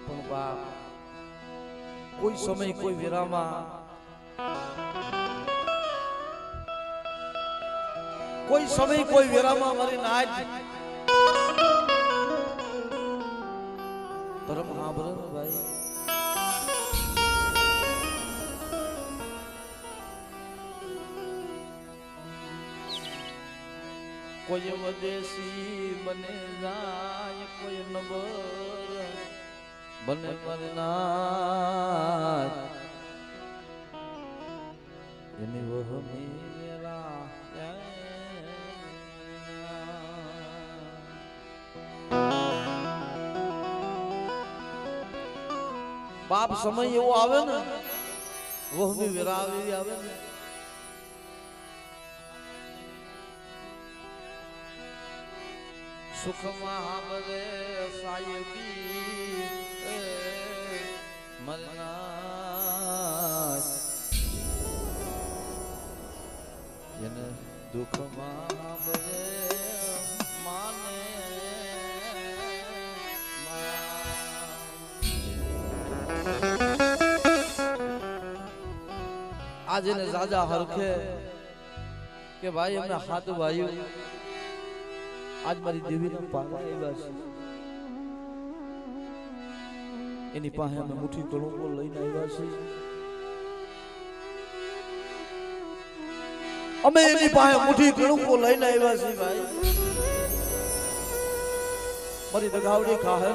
પણ બાપ કોઈ સમય કોઈ વેરામાં કોઈ સમય કોઈ વેરામાં મારી નાજ ધર્મ સાંભળે ને ભાઈ કોઈ વદેશી બને જાય કોઈ નબર બને મરનાર એની વહ મેરા બાપ સમય એવો આવે ને વહ મે વેરા આવે ને સુખમાં હાબરે સાયબી મરનાર એને દુઃખમાં હાબરે માને आज ने राजा हरखे के भाई हमने हाथ भाई आज मारी देवी ने पागा एवा છે એની પાસે અમે મુઠ્ઠી કળુંબો લઈને આવ્યા છે અમે એની પાસે મુઠ્ઠી કળુંબો લઈને આવ્યા છે ભાઈ મારી દગાવડી ખાહે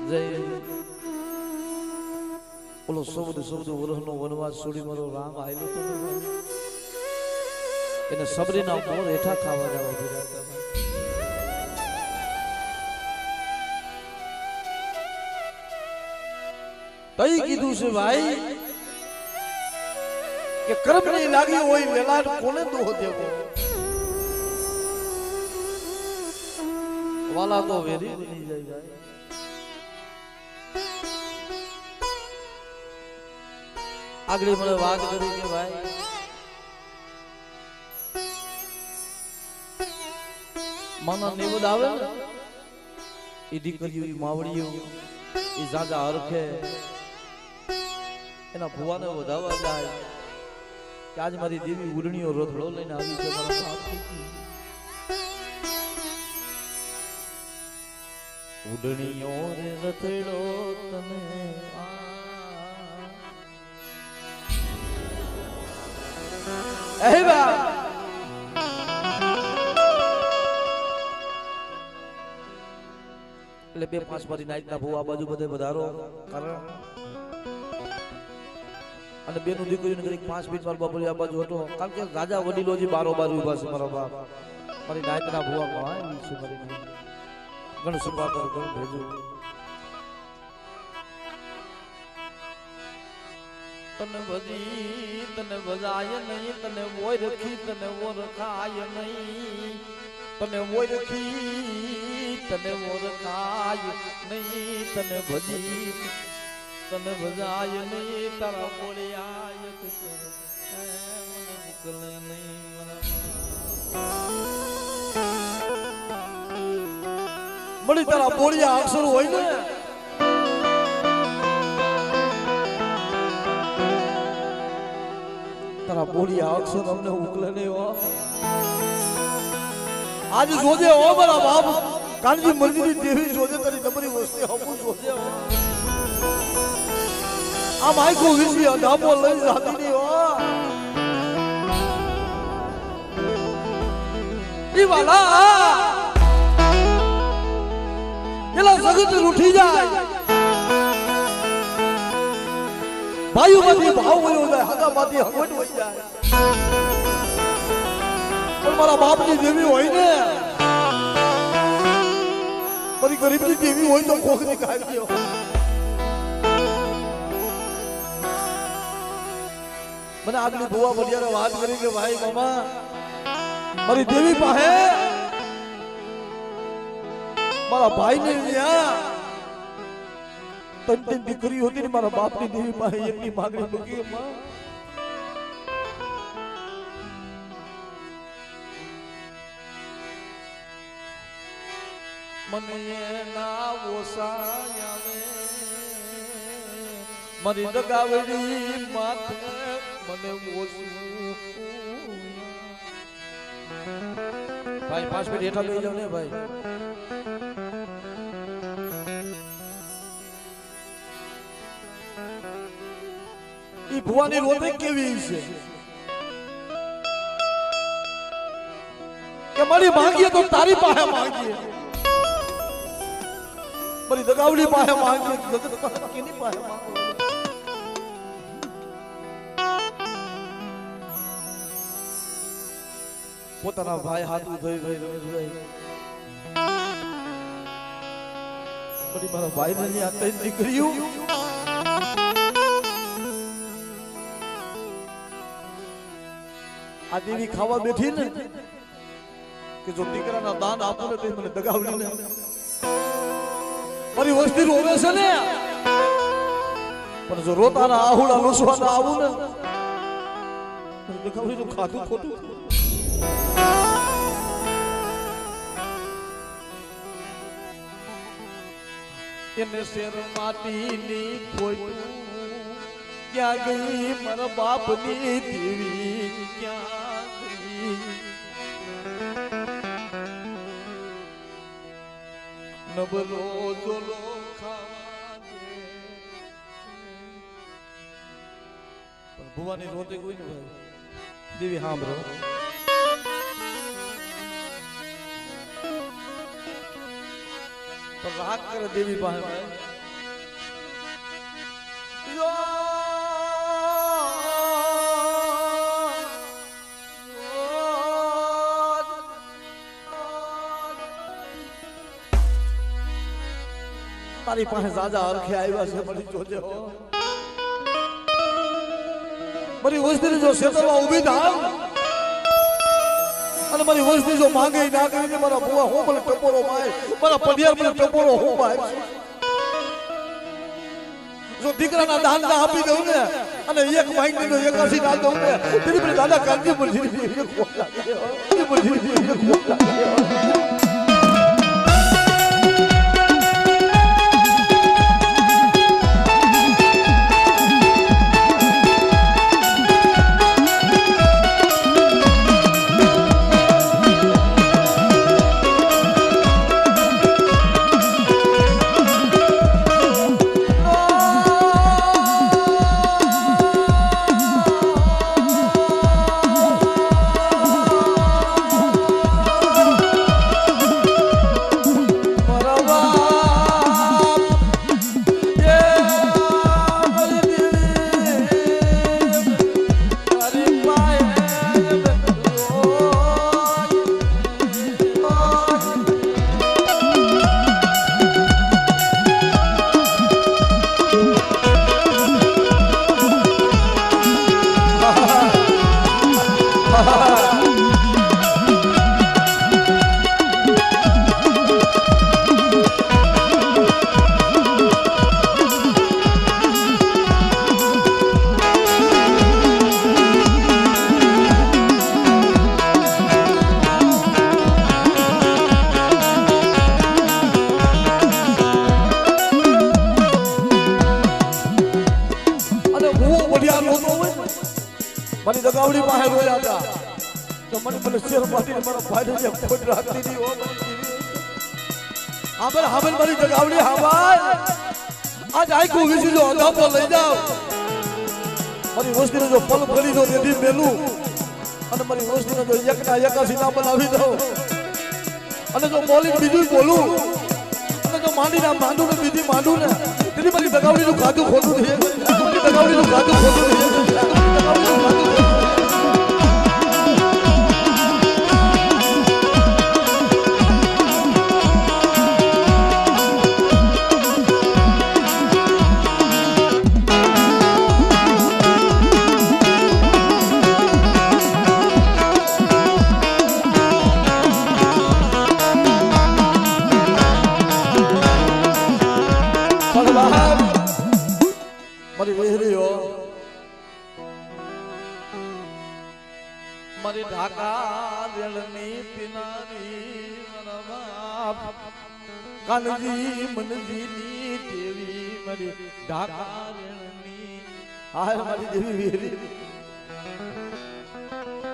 જય ઓલો શબ્દ વરહનો વનવાસ છોડી મારો રામ આયલો તો એને સબરીના મોર હેઠા ખાવા જવા દીધા તઈ કીધું છે ભાઈ કે કર્મ નહીં લાગી હોય વેલાડ કોને દોહ દેવો વાલા તો વેરી બની જાય ભાઈ આગળી મને વાત કરી કે ભાઈ માના નિવદ આવે ને એ દીકરીઓ એ માવડીઓ એ જાજા હરખે એના ભુવાને વધાવવા જાય કે આજ મારી દેવી ઉડણીઓ રથડો લઈને આવી છે મારા બાપ ઉડણીઓ રે રથડો તને એટલે બે પાંચ મારી નાઈટ ના ભૂ આ બાજુ બધે વધારો કારણ અને બેનું દીકરીને કરી 5 ફીટ માર બાપરી આ બાજુ હતો કારણ કે રાજા વડીલોજી બારો બાર ઉભા છે મારો બાપ મારી નાઈટ ના ભૂવા કોણ છે મારી ઘણું સુપા કર ઘણું ભેજો તને ભજી તને ભજાય નહીં તને ઓય રખી તને ઓરખાય નહીં તને ઓય રખી તને ઓરખાય નહીં તને ભજી તને ભજાય નહીં તારા બોળિયાય મને નીકળે નહીં મળી તારા બોળિયા અક્ષર હોય ને તારા બોળિયા અક્ષર અમને ઉકલે નહીં હો આજ જોજે હો મારા બાપ કાનજી મરજીની દેવી જોજે તારી નબળી વસ્તી હમું જોજે હો આ માઈકો વિસી અધામો લઈ જાતી નહીં હો ઈ વાલા એલા જગત રૂઠી જાય ભાઈઓ માંથી ભાવ વયો જાય હગા માંથી હગવટ વહી જાય પણ મારા બાપની દેવી હોય ને મારી ગરીબની દેવી હોય તો કોકની કાઢી મને આગલી ભુવા ભડિયારે વાત કરી કે ભાઈ મામા મારી દેવી પાસે મારા ભાઈ ને ત્રણ દીકરી હતી ને મારા બાપ ની દેવી પાસે એમની માંગણી મૂકી મને ના ઓસાય આવે મારી દગાવડી માથે મને ઓછું ભાઈ 5 મિનિટ હેઠા લઈ જાવ ને ભાઈ ઈ ભુવાની રોતે કેવી છે કે મારી માંગીએ તો તારી પાસે માંગીએ મારી દગાવડી પાસે માંગીએ જગત પાસે કેની પાસે માંગો પોતાના ભાઈ હાથું ધોઈ ભાઈ રમેશભાઈ મારી મારા ભાઈ ને આ ત્રણ દીકરીઓ આ દેવી ખાવા બેઠી ને કે જો દીકરાના દાન આપું ને તો મને દગાવડી ને મારી વસ્તી રોવે છે ને પણ જો રોતાના આહુડા લોસવાના આવું ને દગાવડી નું ખાધું ખોટું એને શેર માટીની ખોટું ક્યાં ગઈ મારા બાપની દેવી ક્યાં ગઈ નબલો જોલો ખાવા દે પણ ભુવાની રોતે કોઈ ને ભાઈ દેવી સાંભળો પણ રાગ કરે દેવી પાસે ભાઈ તારી પાસે જાજા અરખે આવ્યા છે મારી જોજે મારી વસ્તી જો ક્ષેત્રમાં ઊભી થાવ અને મારી વસ્તી જો માંગે ના કરીને મારા બુઆ હું મને ટપોરો માય મારા પડિયાર મને ટપોરો હું માય જો દીકરાના દાન ના આપી દઉં ને અને એક માંગી નો 81 ના દઉં ને તેની પર દાદા કાંજી પર જીવી ખોલા મારી દગાવડી પાસે રોયા હતા તો મને શેર માટી મારા ભાઈને જે ખોટ રાખતી હતી ઓ હાબર હાબર મારી દગાવડી હાબર આજ આઈકો વિસી જો અધાપો લઈ જાવ મારી વસ્તીને જો પલ ફરી જો રેડી મેલું અને મારી વસ્તીને જો એકના 81 ના બનાવી દઉં અને જો બોલી બીજું બોલું અને જો માંડીના માંડું ને બીજી માંડું ને તેની મારી દગાવડીનું ખાધું ખોટું છે મારી દગાવડીનું ખાધું ખોટું છે મારી વેહરીઓ મારી ઢાકા રેલની પિનારી મારા બાપ કાનજી મનજીની દેવી મારી ઢાકારણી હાય મારી દેવી વેરી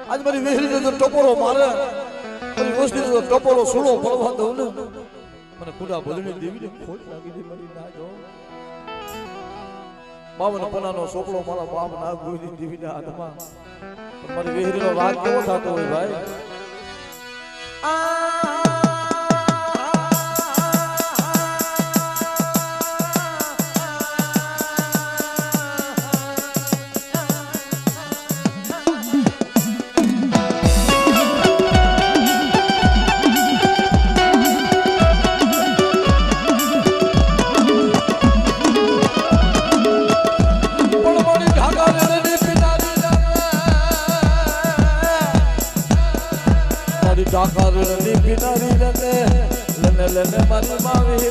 આજ મારી વેરી જો ટપોરો મારે મારી વસ્તી જો ટપોરો સુણો પડવા દઉં ને મને ખુદા ભજની દેવી ને ખોટ લાગી દે મારી ના જો બાવન પનાનો સોપડો મારા બાપ ના ગોઈની દેવી ના હાથમાં પણ મારી વેરીનો રાગ કેવો થતો હોય ભાઈ ઢાકા રણની કિનારી લને લને મારી માવી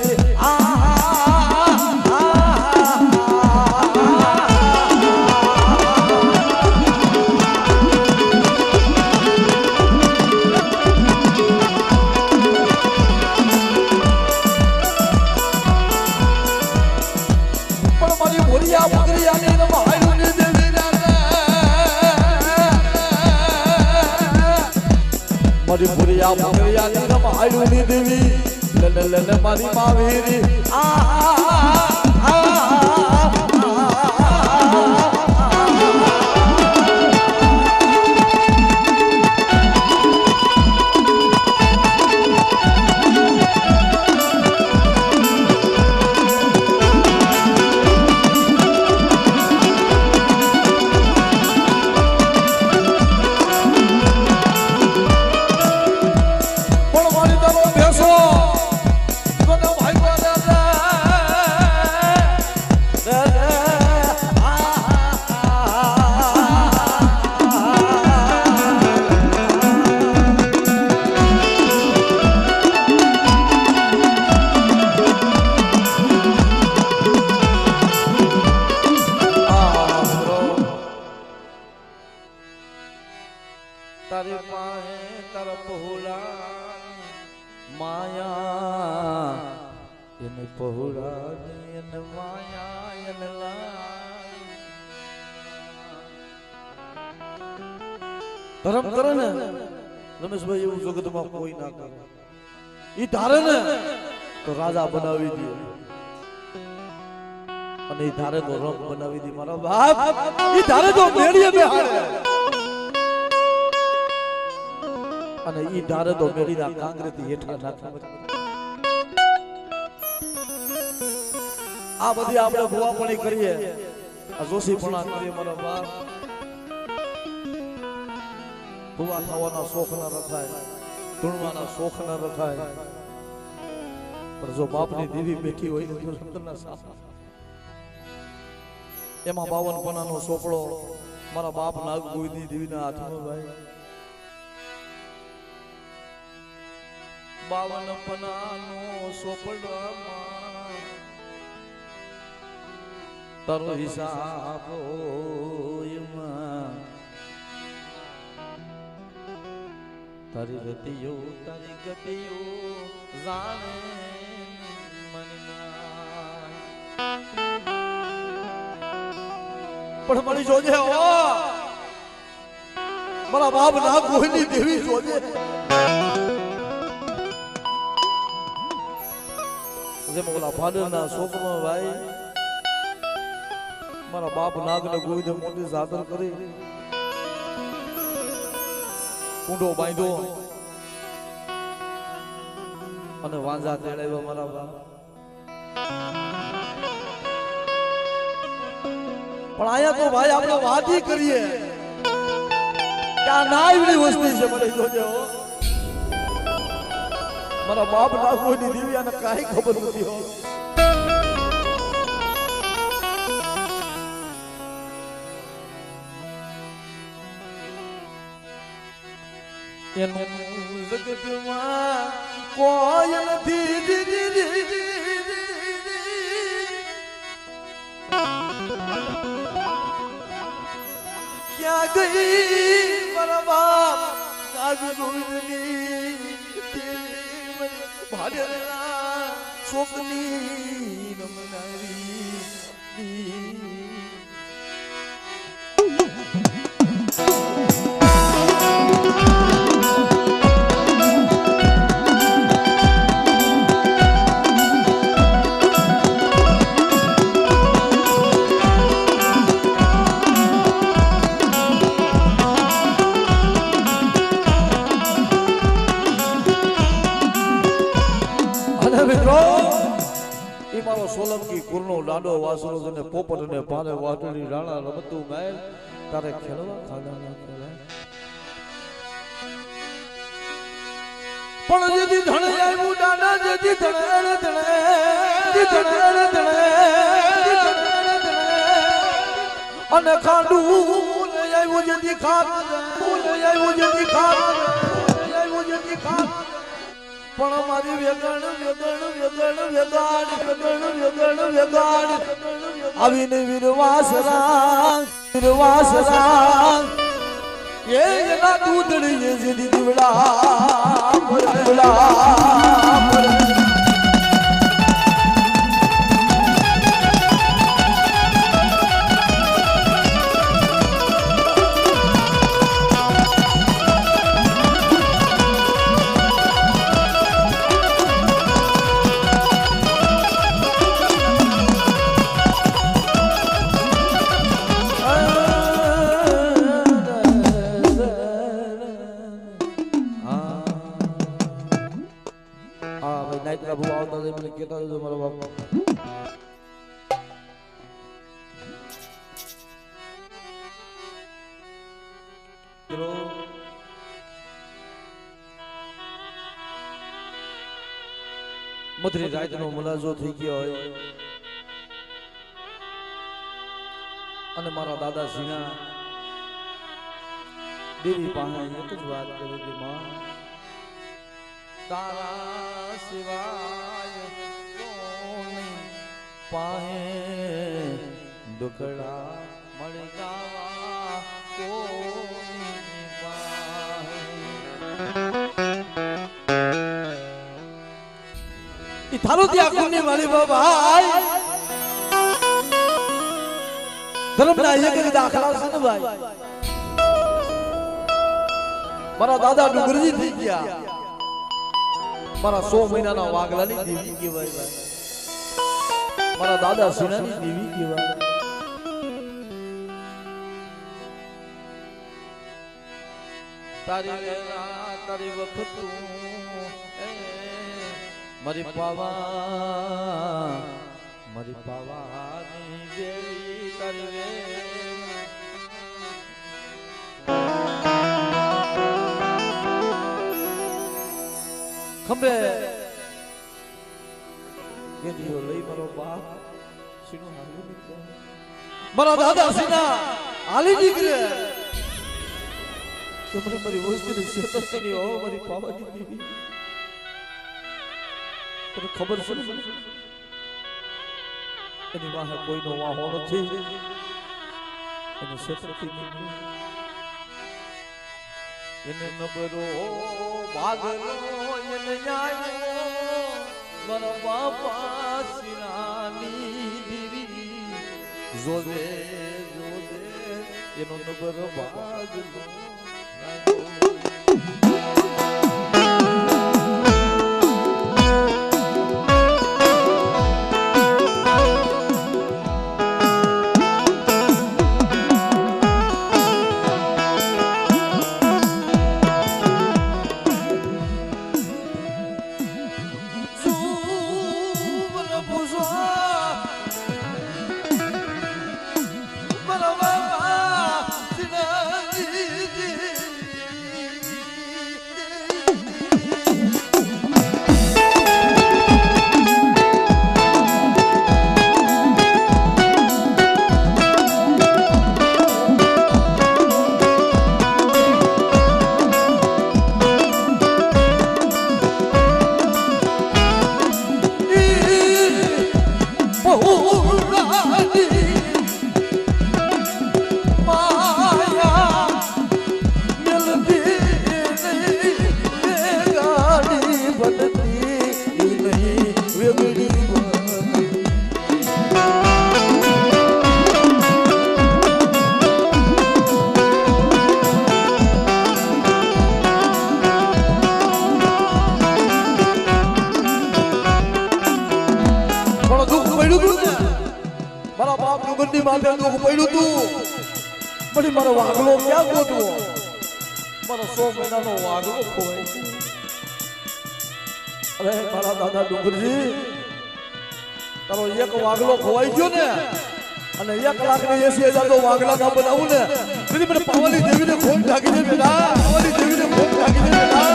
પણ મારી ભોરિયા બકરિયાની રમાયણની દેવી મારી ભૂરિયા ભૂરિયાની રમાયણની દેવી લને લને મારી માવેરી તારે પાહે તરફ હુલા માયા એને પહોળા એને માયા એને ધર્મ કરે ને રમેશભાઈ એવું જગતમાં કોઈ ના કરે ઈ ધારે ને તો રાજા બનાવી દે અને ઈ ધારે તો રંગ બનાવી દે મારા બાપ ઈ ધારે તો મેળીએ બેહાડે અને ઈ ધારે તો મેળીના કાંગરેથી હેઠા નાખે આ બધી આપણે ભુવાપણી કરીએ આ જોશીપણા કરીએ મારા બાપ ભુવા થવાના શોખ ના રખાય ધૂણવાના શોખ ના રખાય પણ જો બાપની દેવી બેઠી હોય તો રંગના સાસા એમાં 52 પનાનો સોપડો મારા બાપ નાગ ગોઈની દેવીના હાથમાં ભાઈ 52 પનાનો સોપડો તારો હિસાબ એમાં તારી ગતિઓ જાણે પણ મળી જોજે મારા બાપ ના કોઈની દેવી જોજે ઓલા ભાદરના શોકમાં ભાઈ મારા બાપ નાગને ગોઈને મોટી જાતર કરી કુંડો બાંધ્યો અને વાંજા તેડાવ્યો મારા બાપ પણ આયા તો ભાઈ આપણે વાત કરીએ કે આ ના એવી વસ્તુ છે મને જોજો મારા બાપ ના કોઈની દેવી આને કાંઈ ખબર નથી હો એનું જગતમાં કોઈ નથી ક્યાં ગઈ મારા બાપ નાગ ગોવિંદની ભાડેરા શોકની રમનારી સોલંકી કુરનો લાડો વાસણો અને પોપટ અને પાને વાટડી રાણા રમતું મેલ તારે ખેલવા ખાડા ના ખેલાય પણ જેથી ધણે આવ્યું દાડા જેથી ધણે અને ખાડું આવ્યું જેથી ખાડ પણ મારી વેગણ આવીને વીરવાસરા એના દૂધડી જે દીવડા મધરી રાતનો મુલાજો થઈ ગયો હોય અને મારા દાદા સિંહા દેવી પાસે એક જ વાત કરી કે માં તારા સિવાય કોની પાસે દુખડા મળી ગાવા કોની પાસે થારો ત્યાં કુની મારી બાબાઈ ધર્મના એક દાખલા છે ને ભાઈ મારા દાદા ડુંગરજી થઈ ગયા મારા 100 મહિનાના વાગલાની દેવી કહેવાય ભાઈ મારા દાદા સિનાની દેવી કહેવાય તારી વેરા તારી વખત મારી પાવાની વેળી તારી વે ખંભે ગેડીઓ લઈ મારો બાપ સીનો હાલી નીકળે મારા દાદા સીના હાલી નીકળે તો મને મારી વસ્તુની શેતરની હો મારી પાવાની દેવી તને ખબર છે એની વાહે કોઈનો વાહો નથી એને શેતરથી એને નબરો ભાગલો એને ન્યાયો મારા બાપા સિનાની દીવી જોજે એનો નબરો ભાગલો બુદ્ધિ માટે દુઃખ પડ્યું તું પછી મારો વાઘલો ક્યાં ગોતવો મારો 100 મહિનાનો વાઘલો ખોવાય અરે મારા દાદા ડુંગરજી તારો એક વાઘલો ખોવાઈ ગયો ને અને 1,80,000 નો વાઘલા ના બનાવું ને તેથી મને પાવાલી દેવીને ખોટ લાગી દે બેટા પાવાલી દેવીને ખોટ લાગી દે બેટા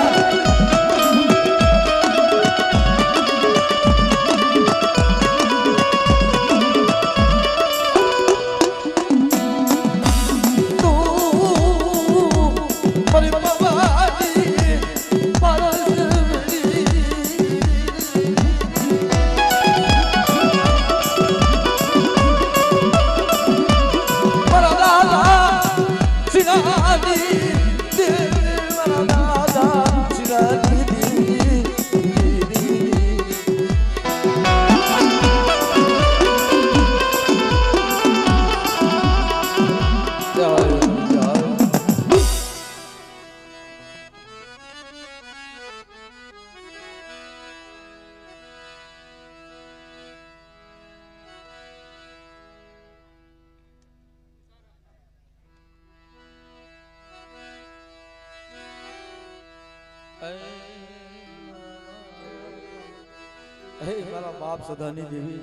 મારા બાપ સદાની દેવી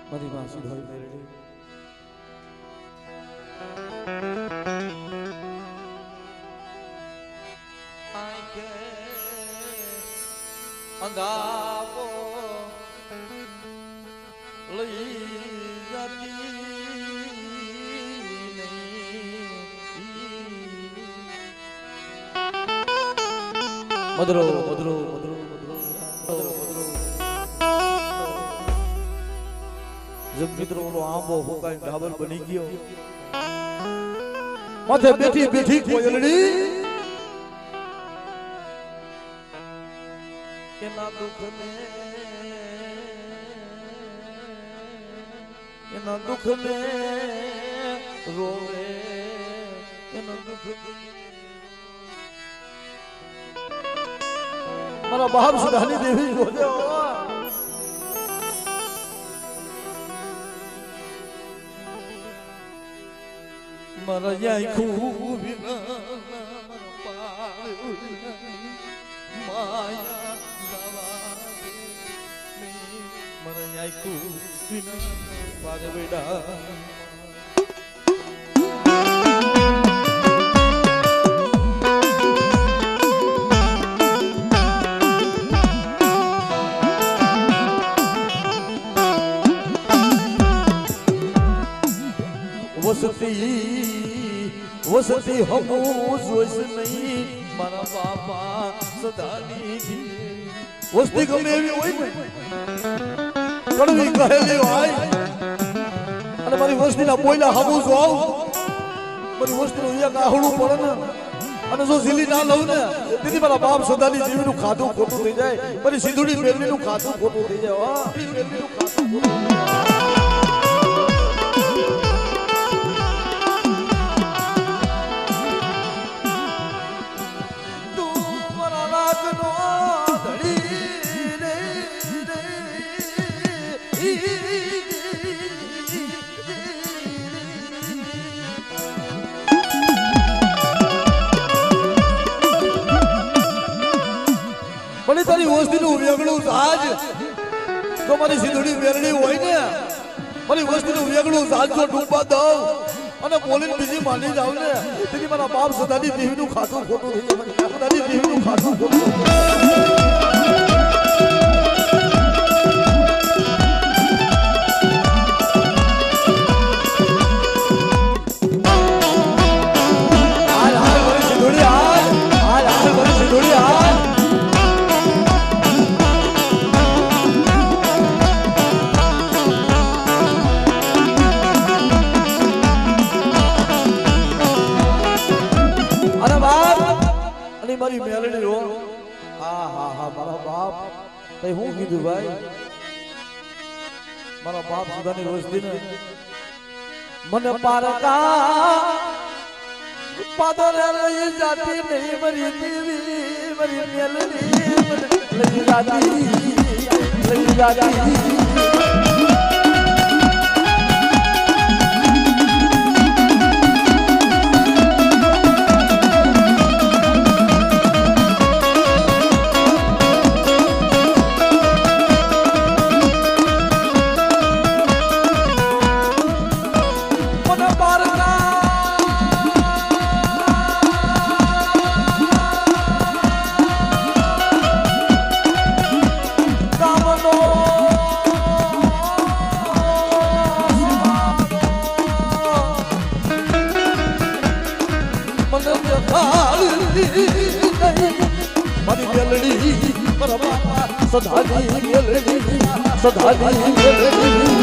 મારી માસી ભાઈ મેરડી આંખે અંધાપો લઈ જતી મધરો મધરો મધરો મધરો જબ મિત્રો નો આંબો હોકાઈ ઢાબર બની ગયો માથે બેઠી બેઠી કોયલડી એના દુઃખ ને રોવે એના દુઃખ મારા બાપ સુધાની દેવી બોલ્યો મારા યાય ખૂબ માયા મારા યાય ખૂબ પારે બેડા વસતી હમુ જોઈશ નહીં મારા બાપા સદાની વસ્તી ગમે એવી હોય ને કડવી કહેલી હોય અને મારી વસ્તીના બોયલા હમુ જો આવ મારી વસ્તીનું એક આહડું પડે ને અને જો ઝીલી ના લઉં ને તેથી મારા બાપ સદાની દેવીનું ખાધું ખોટું થઈ જાય મારી સિંધુડી મેલડીનું ખાધું ખોટું થઈ જાય મેલડીનું ખાધું ખોટું થઈ જાય તારી વસ્તીનું વેગળું સાજ તો મારી સિંધુડી મેરડી હોય ને મારી વસ્તીનું વેગળું સાજ જો ડૂબવા દઉં અને બોલીને બીજી માની જાવ ને તેથી મારા બાપ સદાની દેવીનું ખાતું ખોટું થઈ જાય સદાની દેવીનું ખાતું ખોટું મારી મેલડી રો હા હા હા મારા બાપ તે હું કીધું ભાઈ મારા બાપ સુધાની રોજદી ને મને પારકા પાદરે લઈ જાતી નહીં મારી દેવી મારી મેલડી મને લઈ જાતી લઈ જાતી સદાની મેલડી સદાની મેલડી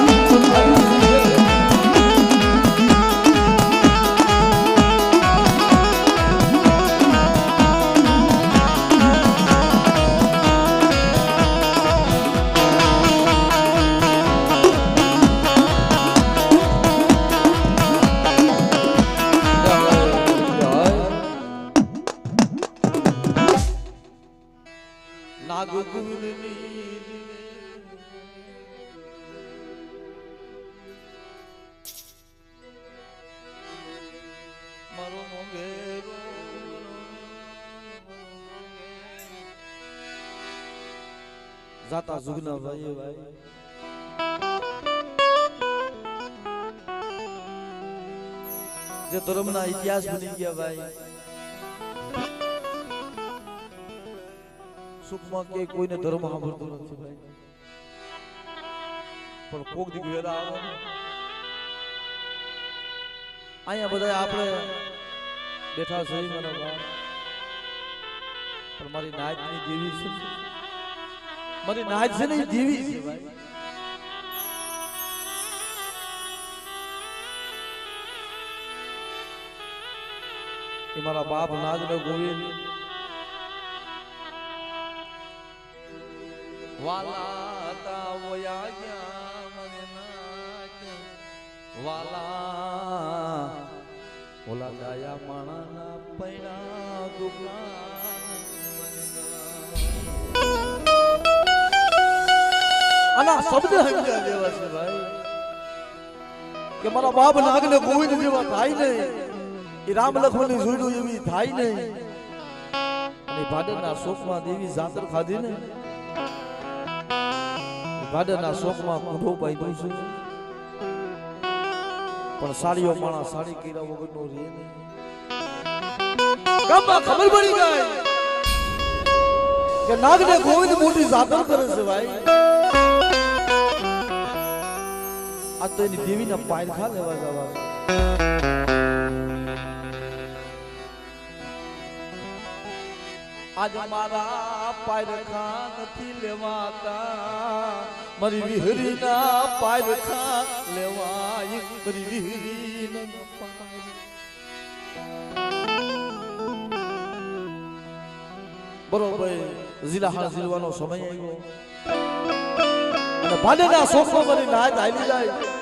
જાતા જુગના ભાઈ ભાઈ જે ધર્મના ઇતિહાસ બની ગયા ભાઈ સુખમાં કે કોઈને ધર્મ સાંભળતું નથી ભાઈ પણ કોક દી વેરા આવે અહીંયા બધા આપણે બેઠા સહી મારા બાપ પણ મારી નાચની દેવી છે મારી નાચ છે ને દેવી છે ભાઈ એ મારા બાપ નાગ ને ગોવિંદ વાલા તા વયા ગયા મને નાચ વાલા ઓલા દયા માણા પૈણા દુકાન આના શબ્દ સમજ્યા જેવા છે ભાઈ કે મારા બાપ નાગ ને ગોવિંદ જેવા થાય ને એ રામ લક્ષ્મણ ની જોડ્યું એવી થાય ને અને ભાડના શોકમાં દેવી જાતર ખાધી ને ભાડના શોકમાં કુંડો બાંધ્યું છે પણ સાડીઓ માણા સાડી કર્યા વગરનો રે નહીં ગામમાં ખબર પડી ગઈ કે નાગ ને ગોવિંદ મોટી જાતર કરે છે ભાઈ આ તો એની દેવીના પાયરખા લેવા જવા આજ મારા પાયરખા નથી લેવાતા મારી વિહરીના પાયરખા લેવાય મારી વિહરીના બરોબર જિલ્લા જીલવાનો સમય આવ્યો અને ભાડેના શોખમાં મારી નાચ આવી જાય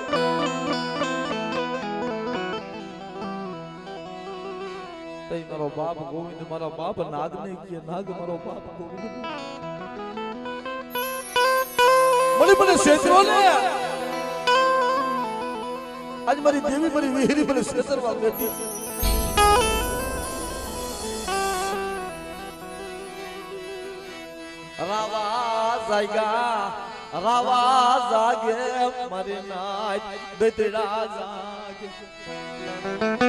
મારો બાપ ગોવિંદ મારો બાપ નાગ ને કે નાગ મારો બાપ ગોવિંદ મને શેતરો ને આજ મારી દેવી મારી વિહરી મને શેતરવા બેઠી રાવા જાગે મારી નાચ દૈતડા જાગે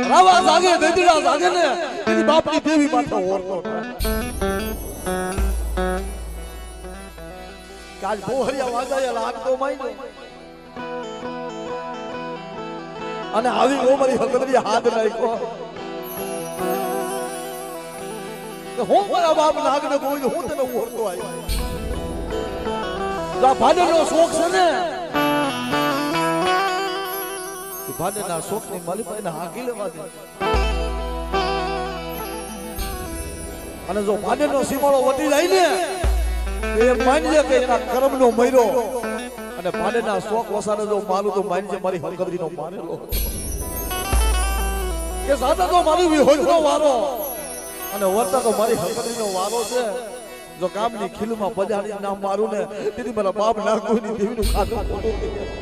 રાવા જાગે દૈતડા જાગે ને એની બાપની દેવી માથે ઓરતો કાજ બોહરિયા વાજાયા લાગતો માઈનો અને આવી ઓ મારી હકદરી હાથ નાખ્યો કે હું મારા બાપ નાગ ને બોલ હું તને ઓરતો આવ્યો જા ભાડેનો શોખ છે ને ભાડેના શોખ ની માલી પાસે હાકી લેવા દે અને જો ભાડેનો સીમાડો વટી જાય ને એ માનજે કે એના કર્મનો મયરો અને ભાડેના શોખ વસાને જો મારું તો માનજે મારી હકદરીનો માનેલો કે સાદા તો મારું વિહોજનો વારો અને વર્તા તો મારી હકદરીનો વારો છે જો ગામની ખીલમાં બજાડી નામ મારું ને તેથી મારા બાપ ના કોઈની દેવીનું ખાતું ખોટું થઈ જાય.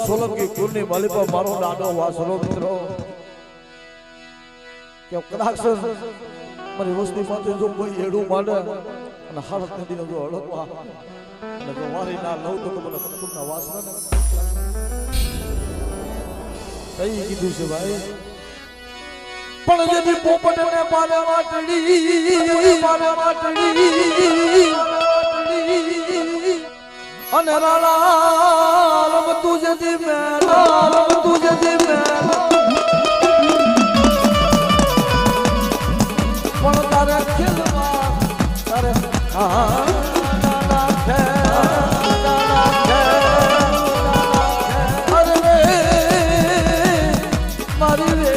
સોલંકી કુળની માલિકા મારો નાનો વાસરો મિત્રો કે કદાચ મારી વસ્તી માટે જો કોઈ એડું માંડે અને હારત નદીનો જો હળકવા અને જો વારી ના લઉં તો મને કુળના વાસરાને કઈ કીધું છે ભાઈ પણ જેથી પોપટને પાને વાટડી અને રાણા રમતું જતી મેલા રમતું જતી મેલા પણ તારે ખેલવા તારે મારી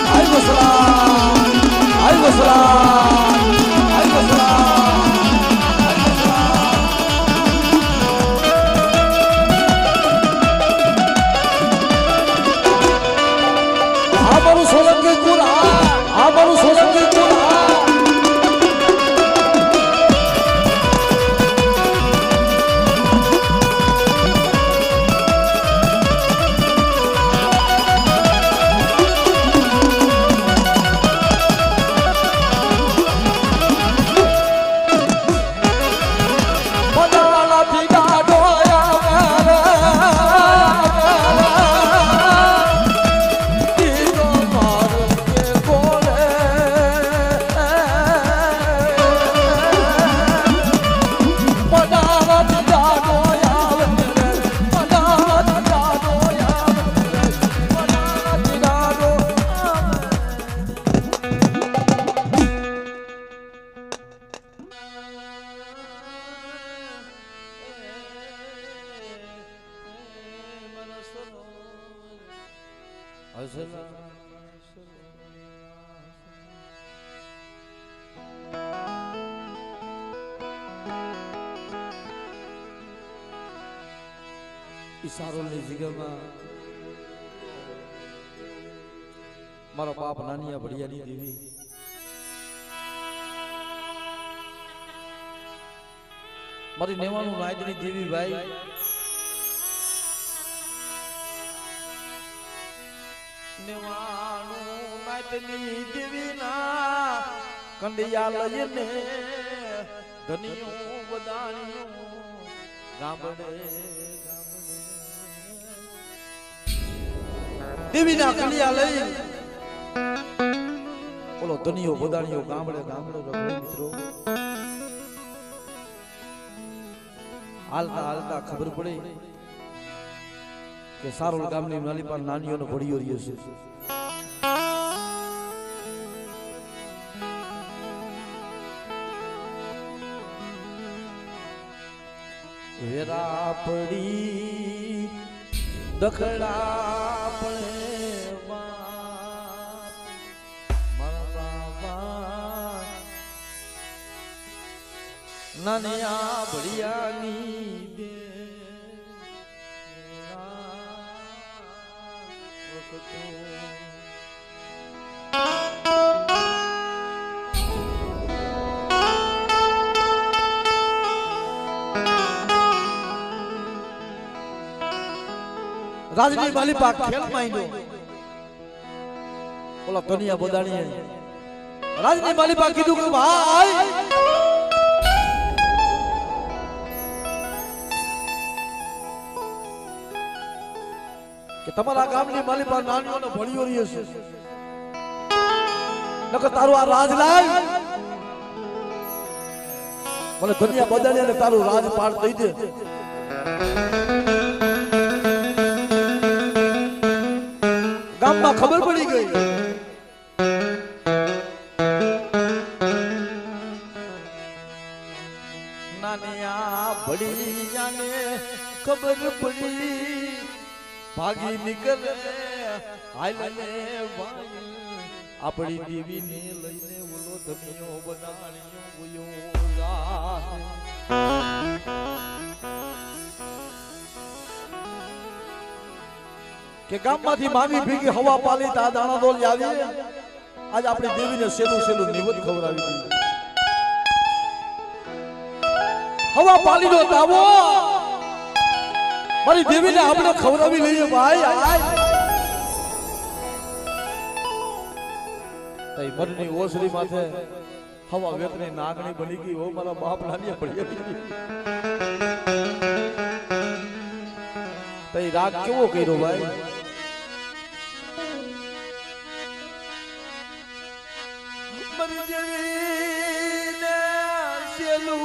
આઈ વસલા ઈશારોની જગ્યામાં મારો બાપ નાનિયા ભડિયાની દેવી મારી નેવાનું નાયદની દેવી ભાઈ નેવાનું નાયદની દેવી ના કંડિયા લઈને ધનિયું બદાણિયું ગામડે દેવીના કલિયા લઈ બોલો ધનિયો બદાણીયો ગામડે ગામડે રખો મિત્રો હાલતા હાલતા ખબર પડી કે સારોલ ગામની નાલી પર નાનીઓનો ભડિયો રહ્યો છે વેરા પડી દખડા પડે નાનિયા ભડિયાની દે રાજની માલિપા ખેલ માંડ્યો ઓલા કનિયા બદાણીએ રાજની માલિપા કીધું કે ભાઈ કે તમારા ગામની માલિપા નાનીઓને ભણ્યો રહી છે નકર તારું આ રાજ લાય મને કનિયા બદાણીને તારું રાજ પાડ દઈ દે ગામમાં ખબર પડી ગઈ નાનિયા ભડિયાને ખબર પડી ભાગી નીકળે હાલને આપણી દેવીને લઈને ઓલો ધમિયો બનાણ્યો કે ગામમાંથી મામી ભીગી હવા પાલી તા દાણા દોલ આવી આજ આપણી દેવીને સેલું સેલું નિવત ખવડાવી દીધી હવા પાલી નો દાવો મારી દેવીને આપણે ખવડાવી લઈએ ભાઈ તઈ મરની ઓસરી માથે હવા વેતની નાગણી બની ગઈ ઓ મારા બાપ લાલિયા પડી ગઈ તઈ રાગ કેવો કર્યો ભાઈ મરી દેવીને સેલું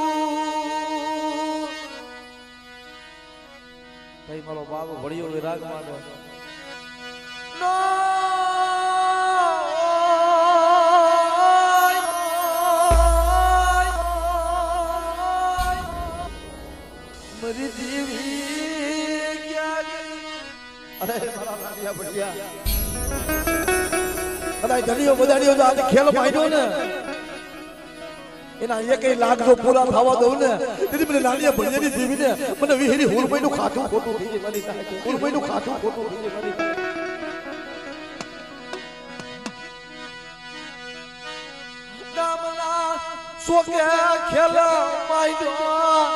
તઈ મારો બાપ ભળ્યો વિરાગ માંડો મરી દેવી ક્યાં ગઈ અરે મારા લાલિયા ભડિયા કદાચ ધણીઓ બધાડીઓ આજે ખેલ માંડ્યો ને એના એકય લાખ જો પૂરા થવા દઉં ને તેથી મને લાલિયા ભડિયાની દેવીને મને વિહેરી હુરભાઈનું ખાતું ખોટું થઈ જાય મારી સાથે હુરભાઈનું ખાતું ખોટું થઈ જાય મારી ગામના સોકે ખેલ માંડ્યો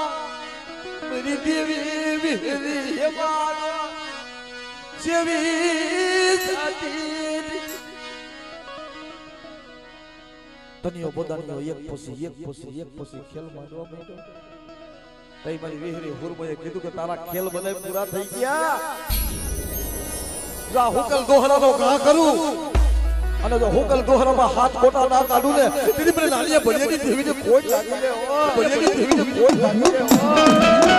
મરી દેવી વિહેરી હે મારા જેવી સાથી તનિયો બોદાણીઓ એક પછી ખેલ માંડવા માંડ્યો તઈ મારી વિહરી હુરમોએ કીધું કે તારા ખેલ બધા પૂરા થઈ ગયા જા હુકલ દોહરાનો ઘા કરું અને જો હુકલ દોહરામાં હાથ ખોટા ના કાઢું ને તેની મને નાલિયા ભડિયાની દેવીને કોઈ લાગી લે ભડિયાની દેવીને કોઈ લાગી લે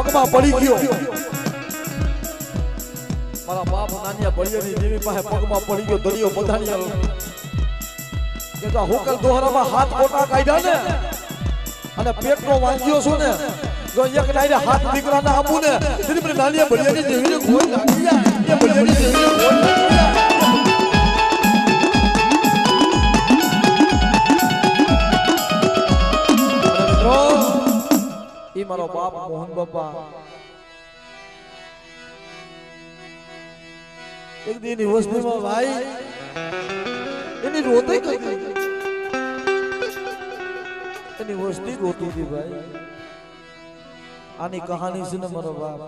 પગમાં પડી ગયો મારા બાપ નાનિયા ભડિયાની દેવી પાસે પગમાં પડી ગયો દરિયો બધાણિયા કે તો હુકલ દોહરામાં હાથ ખોટા કાઢ્યા ને અને પેટનો વાંગ્યો છું ને જો એક ડાયરે હાથ દીકરાને આપું ને તેથી મને નાનિયા ભડિયાની દેવીને કોઈ લાગી જાય એ ભડિયાની દેવીને કોઈ લાગી જાય ઈ મારો બાપ મોહન બાપા એક દીની વસ્તીમાં ભાઈ એની રોતે કરી એની વસ્તી રોતી હતી ભાઈ આની કહાની છે ને મારો બાપ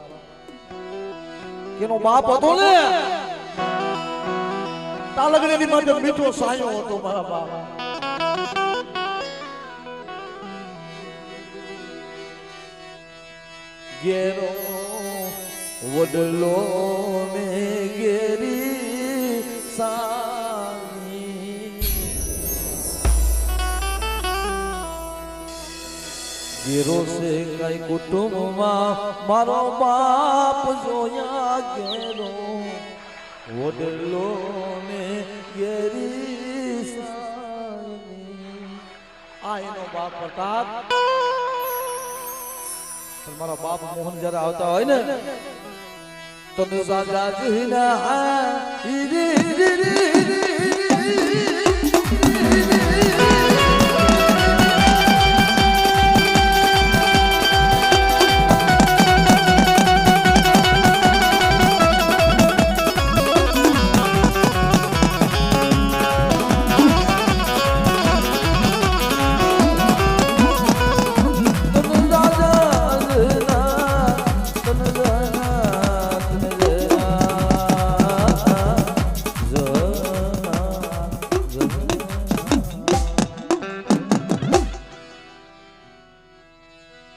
કેનો બાપ હતો ને તાલગણીની માટે મીઠો સાયો હતો મારા બાપ गेरो वडलो में गेरी सानी गेरो से कई कुटुंब मारो बाप जोया गेरो ઓડલો ને ગેરી સાની આ એનો બાપ પ્રતાપ પણ મારા બાપ મોહન જ્યારે આવતા હોય ને તો સાજા જીના